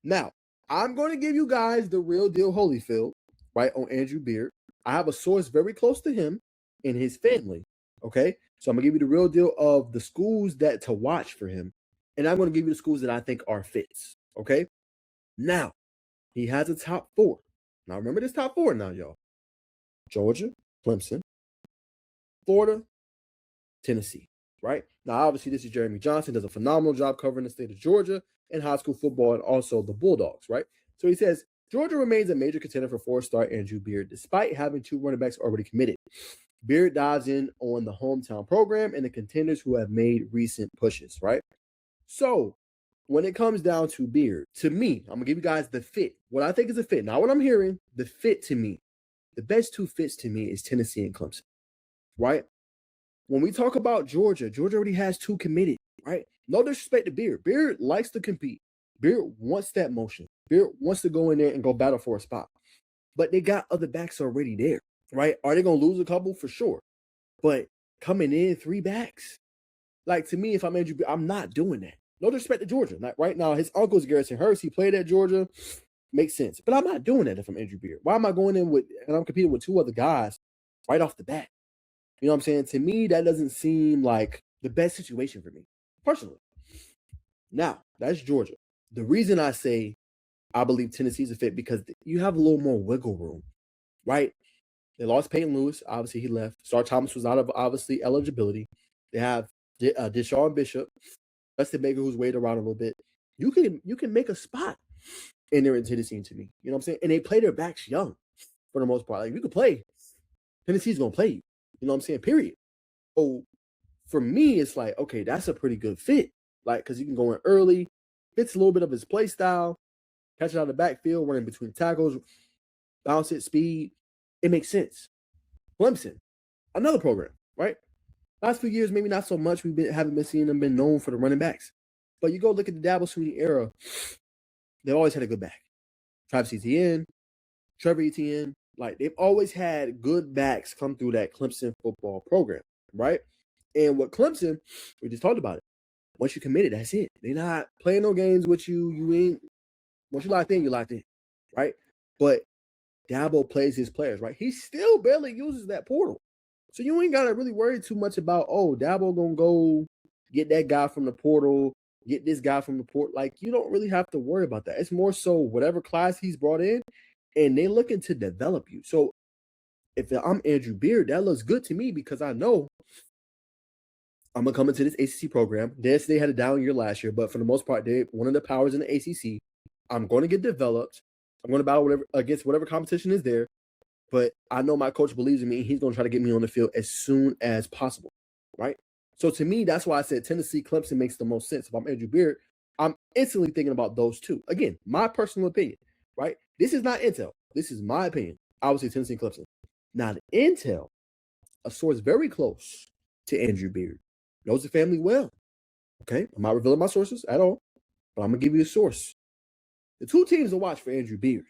Now, I'm going to give you guys the real deal Holyfield, right, on Andrew Beard. I have a source very close to him and his family, okay? So I'm going to give you the real deal of the schools that to watch for him, and I'm going to give you the schools that I think are fits, okay? Now, he has a top 4. Now, remember this top 4 now, y'all. Georgia, Clemson, Florida, Tennessee, right? Now, obviously, this is Jeremy Johnson, does a phenomenal job covering the state of Georgia and high school football and also the Bulldogs, right? So he says, Georgia remains a major contender for 4-star Andrew Beard, despite having 2 running backs already committed. Beard dives in on the hometown program and the contenders who have made recent pushes, right? So when it comes down to Beard, to me, I'm going to give you guys the fit. What I think is a fit, not what I'm hearing, the fit to me. The best 2 fits to me is Tennessee and Clemson, right? When we talk about Georgia, Georgia already has 2 committed, right? No disrespect to Beard. Beard likes to compete. Beard wants that motion. Beard wants to go in there and go battle for a spot. But they got other backs already there, right? Are they going to lose a couple? For sure. But coming in 3 backs, like to me, if I'm Andrew Beard, I'm not doing that. No disrespect to Georgia. Like right now, his uncle's Garrison Hurst. He played at Georgia. Makes sense. But I'm not doing that if I'm Andrew Beard. Why am I going in with, and I'm competing with 2 other guys right off the bat? You know what I'm saying? To me, that doesn't seem like the best situation for me, personally. Now, that's Georgia. The reason I say I believe Tennessee's a fit because you have a little more wiggle room, right? They lost Peyton Lewis. Obviously, he left. Star Thomas was out of, obviously, eligibility. They have Deshaun Bishop. That's the Baker who's waited around a little bit. You can make a spot in there in Tennessee to me. You know what I'm saying? And they play their backs young for the most part. Like, you can play. Tennessee's going to play you. You know what I'm saying? Period. So for me, it's like, okay, that's a pretty good fit. Like, because you can go in early, fits a little bit of his play style, catch it out of the backfield, running between tackles, bounce it, speed. It makes sense. Clemson, another program, right? Last few years, maybe not so much. Haven't been seeing them been known for the running backs. But you go look at the Dabo Swinney era, they've always had a good back. Travis Etienne, Trevor Etienne. Like, they've always had good backs come through that Clemson football program, right? And what Clemson, we just talked about it. Once you committed, that's it. They're not playing no games with you. You ain't, once you locked in, you're locked in, right? But Dabo plays his players, right? He still barely uses that portal. So you ain't got to really worry too much about, oh, Dabo going to go get that guy from the portal, get this guy from the portal. Like, you don't really have to worry about that. It's more so whatever class he's brought in, and they're looking to develop you. So if I'm Andrew Beard, that looks good to me because I know I'm going to come into this ACC program. Yes, they had a down year last year, but for the most part, they're one of the powers in the ACC. I'm going to get developed. I'm going to battle against whatever competition is there. But I know my coach believes in me, and he's going to try to get me on the field as soon as possible, right? So to me, that's why I said Tennessee, Clemson makes the most sense. If I'm Andrew Beard, I'm instantly thinking about those 2. Again, my personal opinion, right? This is not intel. This is my opinion. Obviously, Tennessee, Clemson. Now, the intel, a source very close to Andrew Beard, knows the family well. Okay, I'm not revealing my sources at all, but I'm going to give you a source. The 2 teams to watch for Andrew Beard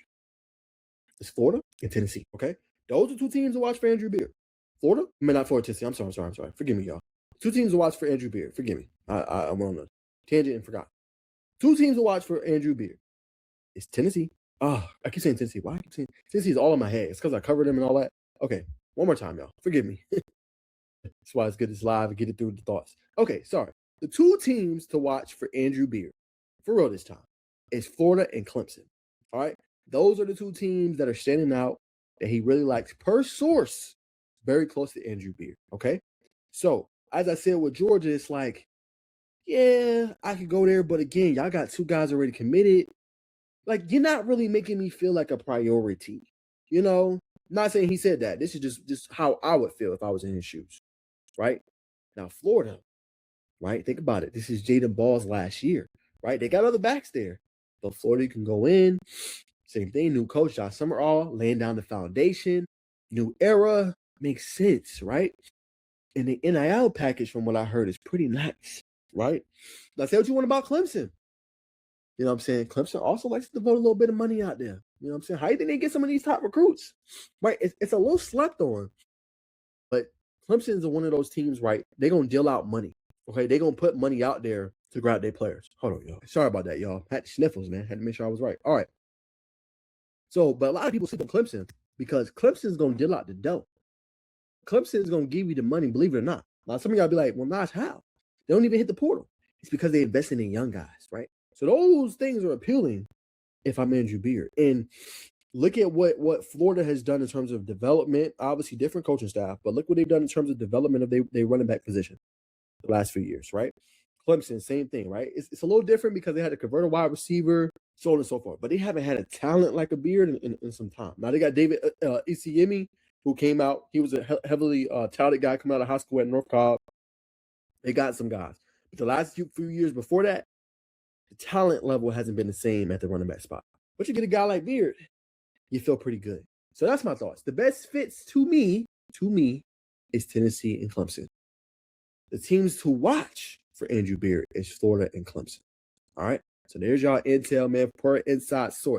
is Florida and Tennessee, okay? Those are 2 teams to watch for Andrew Beard. Florida? I mean, not Florida, Tennessee. I'm sorry. Forgive me, y'all. 2 teams to watch for Andrew Beard. Forgive me. I went on a tangent and forgot. 2 teams to watch for Andrew Beard. It's Tennessee. Oh, I keep saying Tennessee. Why I keep saying Tennessee is all in my head. It's because I covered them and all that. Okay, one more time, y'all. Forgive me. That's why it's good it's live and get it through the thoughts. Okay, sorry. The 2 teams to watch for Andrew Beard, for real this time, is Florida and Clemson. All right? Those are the 2 teams that are standing out that he really likes per source, very close to Andrew Beard. Okay? So, as I said with Georgia, it's like, yeah, I could go there, but again, y'all got 2 guys already committed. Like, you're not really making me feel like a priority. You know? Not saying he said that. This is just how I would feel if I was in his shoes. Right? Now, Florida, right? Think about it. This is Jaden Ball's last year. Right? They got other backs there. But Florida can go in. Same thing. New coach, Josh Summerall, laying down the foundation. New era. Makes sense, right? And the NIL package, from what I heard, is pretty nice, right? Now, say what you want about Clemson. You know what I'm saying? Clemson also likes to devote a little bit of money out there. You know what I'm saying? How do you think they get some of these top recruits? Right? It's a little slept on. But Clemson is one of those teams, right? They're going to deal out money. Okay? They're going to put money out there to grab their players. Hold on, y'all. Sorry about that, y'all. Had sniffles, man. Had to make sure I was right. All right. So, but a lot of people sleep on Clemson because Clemson's going to deal out the dough. Clemson's going to give you the money, believe it or not. Now, some of y'all be like, well, Naj, how? They don't even hit the portal. It's because they invested in young guys, right? So those things are appealing if I'm Andrew Beard. And look at what Florida has done in terms of development. Obviously, different coaching staff, but look what they've done in terms of development of their running back position the last few years, right? Clemson, same thing, right? It's a little different because they had to convert a wide receiver, so on and so forth. But they haven't had a talent like a Beard in some time. Now they got David Isiemi, who came out. He was a heavily touted guy coming out of high school at North Cobb. They got some guys. But the last few years before that, the talent level hasn't been the same at the running back spot. But you get a guy like Beard, you feel pretty good. So that's my thoughts. The best fits to me, is Tennessee and Clemson. The teams to watch for Andrew Beard is Florida and Clemson. All right. So there's y'all intel, man, per inside source.